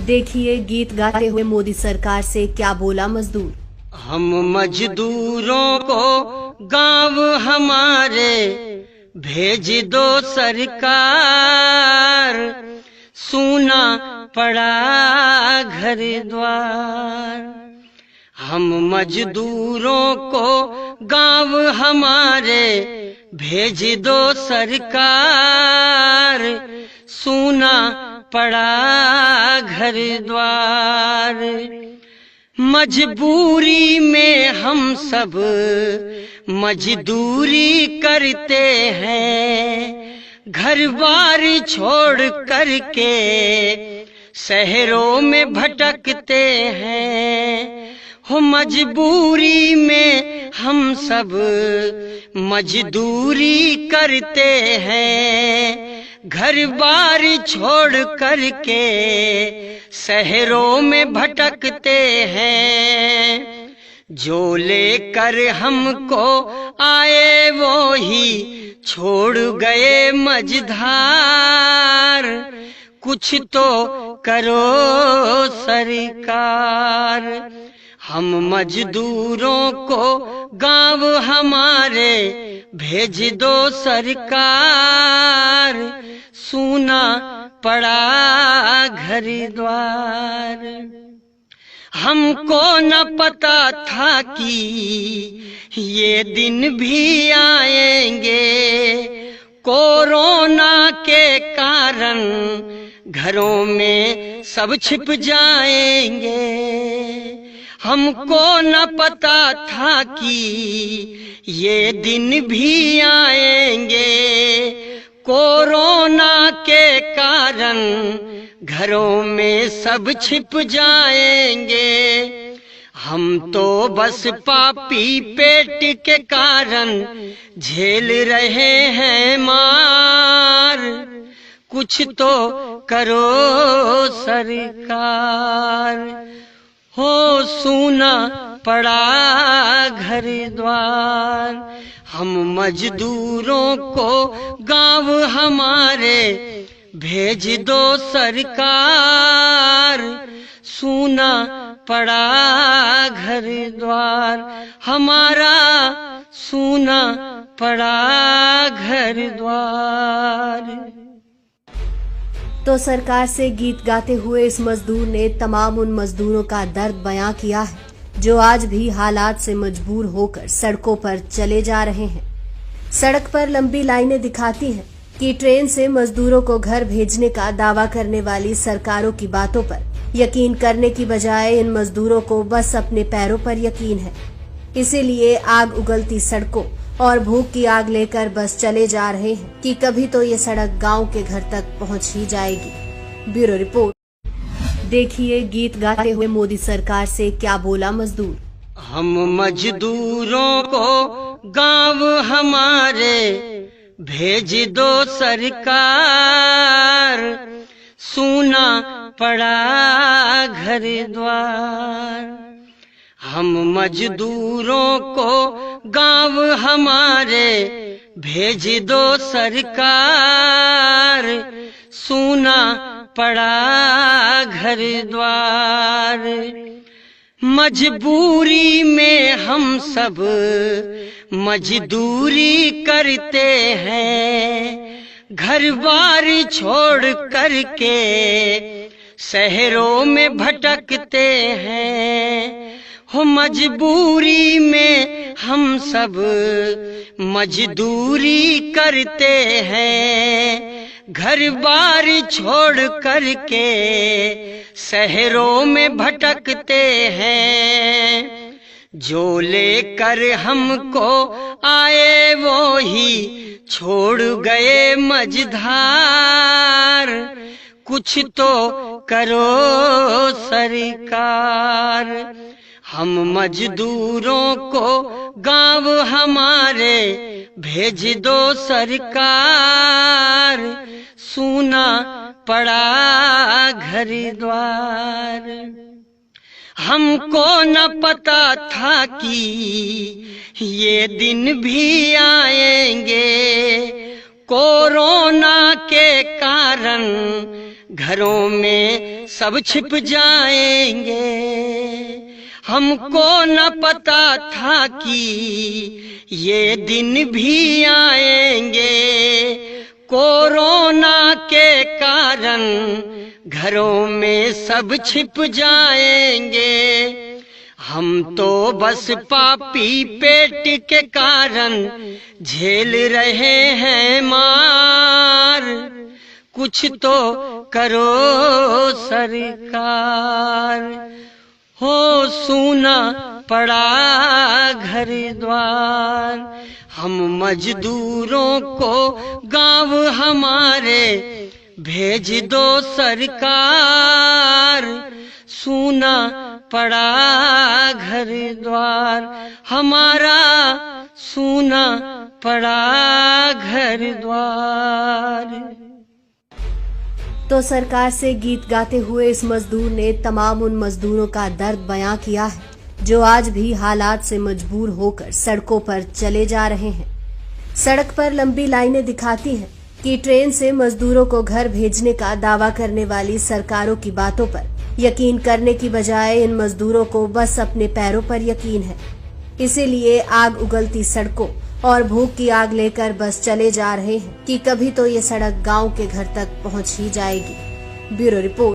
देखिए गीत गाते हुए मोदी सरकार से क्या बोला मजदूर। हम मजदूरों को गांव हमारे भेज दो सरकार, सूना पड़ा घर द्वार। हम मजदूरों को गांव हमारे भेज दो सरकार, सूना पड़ा घर द्वार। मजबूरी में हम सब मजदूरी करते हैं, घर बार छोड़ करके शहरों में भटकते हैं। हो मजबूरी में हम सब मजदूरी करते हैं, घर बार छोड़ करके शहरों में भटकते हैं। जो लेकर हमको आए वो ही छोड़ गए मझधार, कुछ तो करो सरकार। हम मजदूरों को गांव हमारे भेज दो सरकार, सूना पड़ा घर द्वार। हमको न पता था कि ये दिन भी आएंगे, कोरोना के कारण घरों में सब छिप जाएंगे। हमको न पता था कि ये दिन भी आएंगे, कोरोना के कारण घरों में सब छिप जाएंगे। हम तो बस पापी पेट के कारण झेल रहे हैं मार, कुछ तो करो सरकार। हो सूना पड़ा घर द्वार। हम मजदूरों को गांव हमारे भेज दो सरकार, सूना पड़ा घर द्वार। हमारा सूना पड़ा घर द्वार। तो सरकार से गीत गाते हुए इस मजदूर ने तमाम उन मजदूरों का दर्द बयां किया है जो आज भी हालात से मजबूर होकर सड़कों पर चले जा रहे हैं। सड़क पर लंबी लाइनें दिखाती हैं कि ट्रेन से मजदूरों को घर भेजने का दावा करने वाली सरकारों की बातों पर यकीन करने की बजाय इन मजदूरों को बस अपने पैरों पर यकीन है। इसीलिए आग उगलती सड़कों और भूख की आग लेकर बस चले जा रहे हैं कि कभी तो ये सड़क गांव के घर तक पहुंच ही जाएगी। Bureau report. देखिए गीत गाते हुए मोदी सरकार से क्या बोला मजदूर। हम मजदूरों को गांव हमारे भेज दो सरकार, सूना पड़ा घर द्वार। हम मजदूरों को गांव हमारे भेज दो सरकार, सूना पड़ा घर द्वार। मजबूरी में हम सब मजदूरी करते हैं, घर बार छोड़ करके शहरों में भटकते हैं। हो मजबूरी में हम सब मजदूरी करते हैं, घर बार छोड़ करके शहरों में भटकते हैं। जो लेकर हमको आए वो ही छोड़ गए मझधार, कुछ तो करो सरकार। हम मजदूरों को गांव हमारे भेज दो सरकार, सूना पड़ा घर द्वार। हमको न पता था कि ये दिन भी आएंगे, कोरोना के कारण घरों में सब छिप जाएंगे। हमको न पता था कि ये दिन भी आएंगे। कोरोना के कारण घरों में सब छिप जाएंगे। हम तो बस पापी पेट के कारण झेल रहे हैं मार। कुछ तो करो सरकार। हो सूना पड़ा घर द्वार। हम मजदूरों को गांव हमारे भेज दो सरकार। सूना पड़ा घर द्वार हमारा, सूना पड़ा घर द्वार। तो सरकार से गीत गाते हुए इस मजदूर ने तमाम उन मजदूरों का दर्द बयां किया है जो आज भी हालात से मजबूर होकर सड़कों पर चले जा रहे हैं। सड़क पर लंबी लाइनें दिखाती हैं कि ट्रेन से मजदूरों को घर भेजने का दावा करने वाली सरकारों की बातों पर यकीन करने की बजाय इन मजदूरों को बस अपने पैरों पर यकीन है। इसीलिए आग उगलती सड़कों और भूख की आग लेकर बस चले जा रहे हैं कि कभी तो ये सड़क गांव के घर तक पहुंच ही जाएगी। Bureau report.